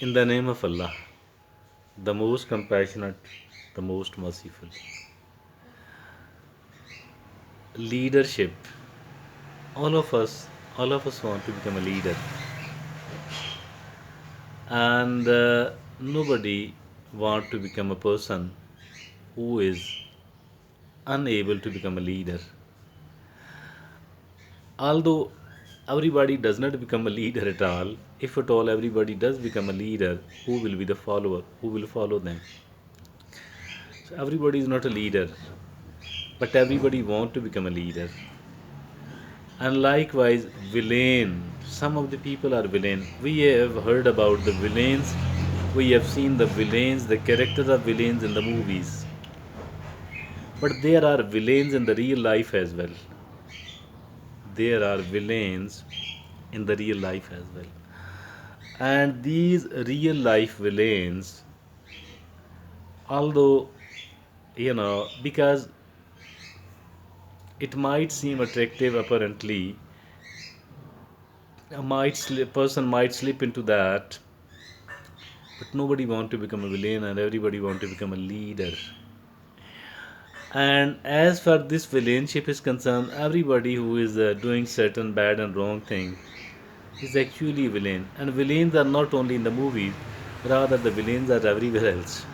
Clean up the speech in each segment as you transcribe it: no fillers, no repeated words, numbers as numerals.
In the name of Allah, the most compassionate, the most merciful. Leadership. All of us, all of us want to become a leader, and nobody want to become a person who is unable to become a leader. Although everybody does not become a leader at all, if at all everybody does become a leader, who will be the follower? Who will follow them? So everybody is not a leader, but everybody want to become a leader. And likewise, villain. Some of the people are villain. We have heard about the villains. We have seen the villains, the characters of villains in the movies. But there are villains in the real life as well. There are villains in the real life as well. And these real life villains, although, because it might seem attractive apparently, person might slip into that, but nobody want to become a villain and everybody want to become a leader. And as far this villainship is concerned, everybody who is doing certain bad and wrong thing is actually a villain. And villains are not only in the movies, rather the villains are everywhere else.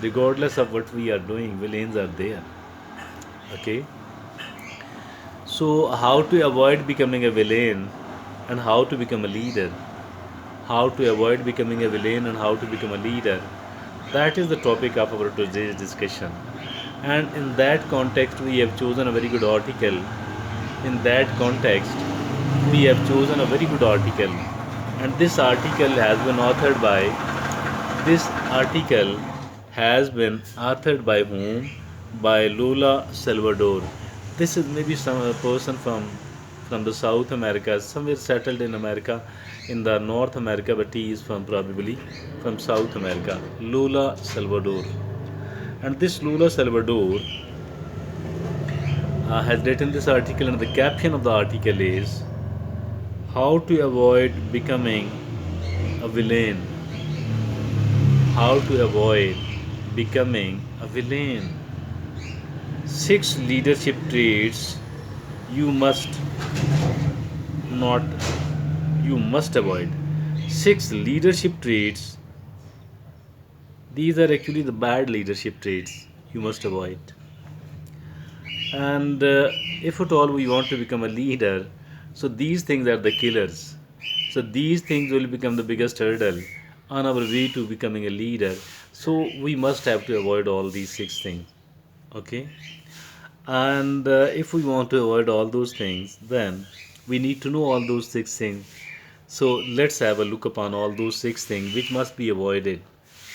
Regardless of what we are doing, villains are there. Okay. So how to avoid becoming a villain and how to become a leader? How to avoid becoming a villain and how to become a leader? That is the topic of our today's discussion. And in that context, we have chosen a very good article. In that context, we have chosen a very good article. And this article has been authored by this article has been authored by whom? By Lola Salvador. This is maybe some person from the South America, somewhere settled in America, in the North America, but he is from probably from South America. Lola Salvador. And this Lola Salvador has written this article, and the caption of the article is how to avoid becoming a villain. How to avoid becoming a villain. 6 leadership traits you must not you must avoid. 6 leadership traits. These are actually the bad leadership traits you must avoid. And if at all we want to become a leader, so these things are the killers. So these things will become the biggest hurdle on our way to becoming a leader. So we must have to avoid all these 6 things. Okay. And if we want to avoid all those things, then we need to know all those 6 things. So let's have a look upon all those 6 things which must be avoided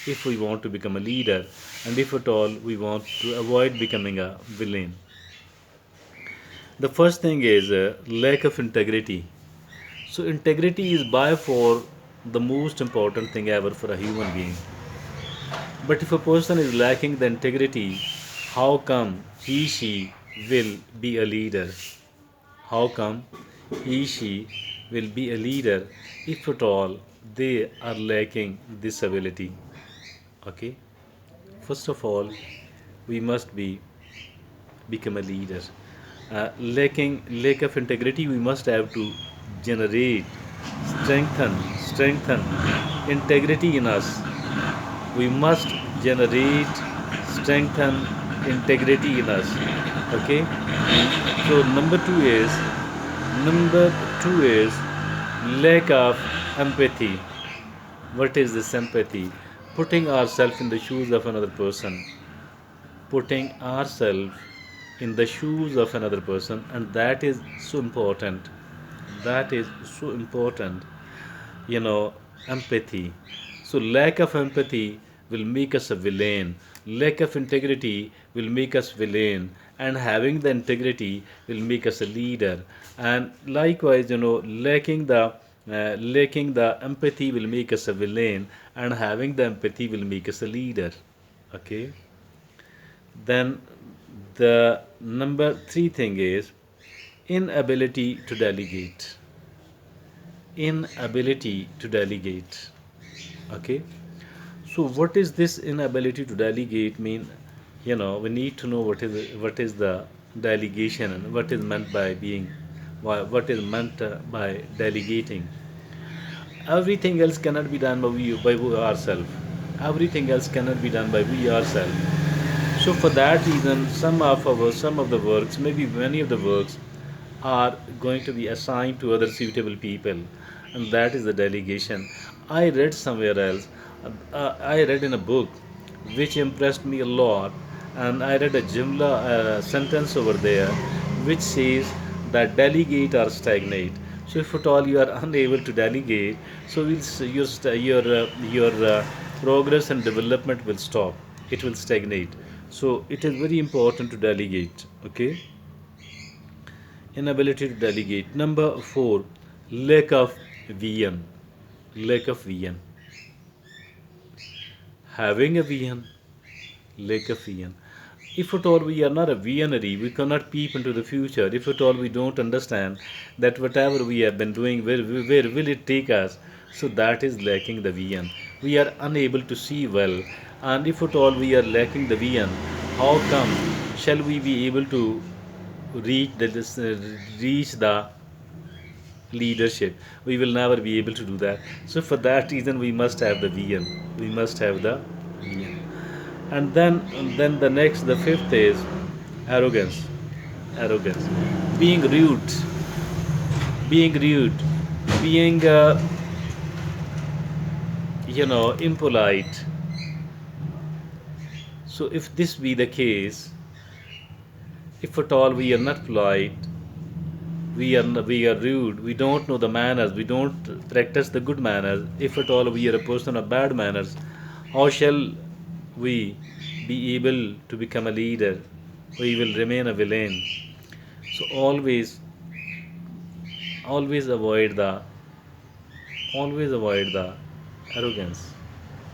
if we want to become a leader, and if at all we want to avoid becoming a villain. The first thing is lack of integrity. So integrity is by far the most important thing ever for a human being. But if a person is lacking the integrity, how come she will be a leader? How come she will be a leader if at all they are lacking this ability? Okay. First of all, we must be become a leader. Lacking lack of integrity, we must have to generate, strengthen integrity in us. We must generate, strengthen integrity in us. Okay. So number two is lack of empathy. What is this empathy? Putting ourselves in the shoes of another person. Putting ourselves in the shoes of another person, and that is so important. That is so important. you know Empathy. So lack of empathy will make us a villain. Lack of integrity will make us villain, and having the integrity will make us a leader. And likewise, lacking the empathy will make us a villain, and having the empathy will make us a leader. Okay. Then the number three thing is inability to delegate. Inability to delegate. Okay. So what is this inability to delegate mean? We need to know what is the delegation and what is meant by being, what is meant by delegating. Everything else cannot be done by we ourselves. Everything else cannot be done by we ourselves. So for that reason, some of the works, maybe many of the works, are going to be assigned to other suitable people, and that is the delegation. I read somewhere else. I read in a book, which impressed me a lot, and I read a Jumla sentence over there, which says that delegate or stagnate. So if at all you are unable to delegate, so your progress and development will stop. It will stagnate. So it is very important to delegate. Okay, inability to delegate. Number four, lack of vision. Lack of vision. Having a vision, lack of vision. If at all we are not a visionary, we cannot peep into the future. If at all we don't understand that whatever we have been doing, where will it take us? So that is lacking the vision. We are unable to see well. And if at all we are lacking the vision, how come shall we be able to reach the leadership? We will never be able to do that. So for that reason, we must have the vision. We must have the vision. And then the fifth is arrogance. Arrogance. Being rude. Being rude. Being impolite. So if this be the case, if at all we are not polite, we are rude, we don't know the manners, we don't practice the good manners, if at all we are a person of bad manners, how shall we be able to become a leader? We will remain a villain. So always avoid the always avoid the arrogance.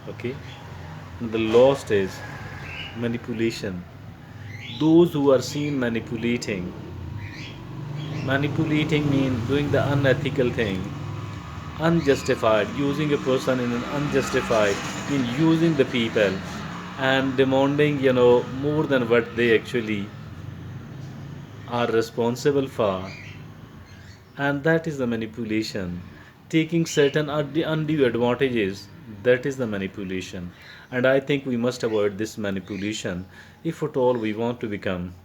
Okay. And the last is manipulation. Those who are seen manipulating means doing the unethical thing, unjustified, using a person in an unjustified, in using the people and demanding more than what they actually are responsible for. And that is the manipulation. Taking certain undue advantages, that is the manipulation. And I think we must avoid this manipulation. If at all we want to become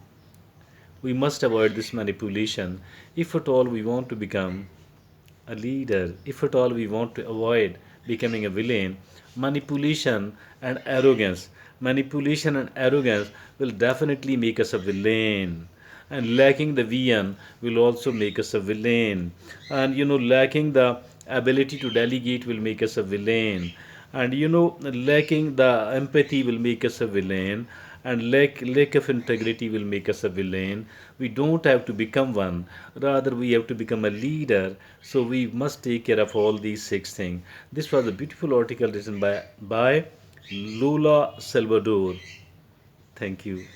We must avoid this manipulation if at all we want to become a leader, if at all we want to avoid becoming a villain. Manipulation and arrogance. Manipulation and arrogance will definitely make us a villain. And lacking the vision will also make us a villain. And lacking the ability to delegate will make us a villain. And lacking the empathy will make us a villain. And lack of integrity will make us a villain. We don't have to become one, rather we have to become a leader. So we must take care of all these six things. This was a beautiful article written by Lola Salvador. Thank you.